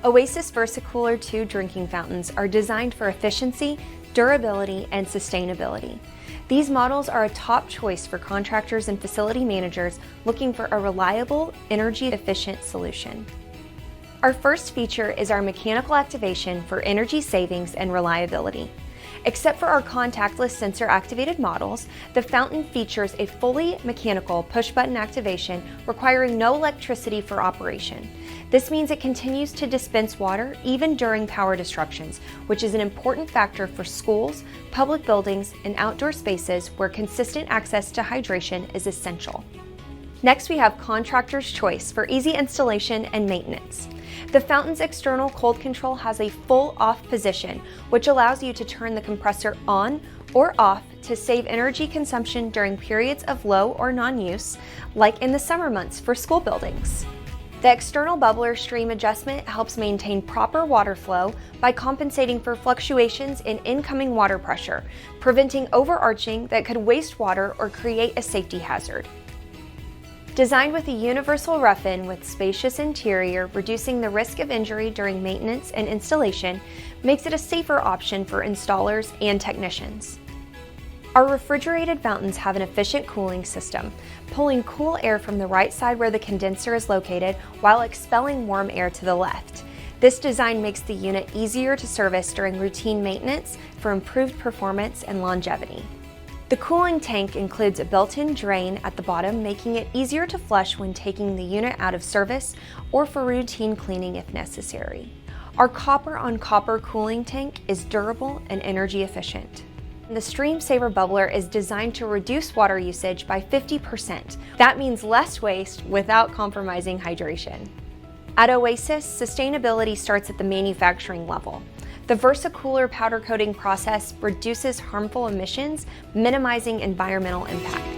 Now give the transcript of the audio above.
Oasis VersaCooler II drinking fountains are designed for efficiency, durability, and sustainability. These models are a top choice for contractors and facility managers looking for a reliable, energy-efficient solution. Our first feature is our mechanical activation for energy savings and reliability. Except for our contactless sensor-activated models, the fountain features a fully mechanical push-button activation requiring no electricity for operation. This means it continues to dispense water even during power disruptions, which is an important factor for schools, public buildings, and outdoor spaces where consistent access to hydration is essential. Next, we have Contractor's Choice for easy installation and maintenance. The fountain's external cold control has a full off position, which allows you to turn the compressor on or off to save energy consumption during periods of low or non-use, like in the summer months for school buildings. The external bubbler stream adjustment helps maintain proper water flow by compensating for fluctuations in incoming water pressure, preventing overarching that could waste water or create a safety hazard. Designed with a universal rough-in with spacious interior, reducing the risk of injury during maintenance and installation makes it a safer option for installers and technicians. Our refrigerated fountains have an efficient cooling system, pulling cool air from the right side where the condenser is located while expelling warm air to the left. This design makes the unit easier to service during routine maintenance for improved performance and longevity. The cooling tank includes a built-in drain at the bottom, making it easier to flush when taking the unit out of service or for routine cleaning if necessary. Our copper-on-copper cooling tank is durable and energy efficient. The Stream Saver Bubbler is designed to reduce water usage by 50%. That means less waste without compromising hydration. At Oasis, sustainability starts at the manufacturing level. The VersaCooler powder coating process reduces harmful emissions, minimizing environmental impact.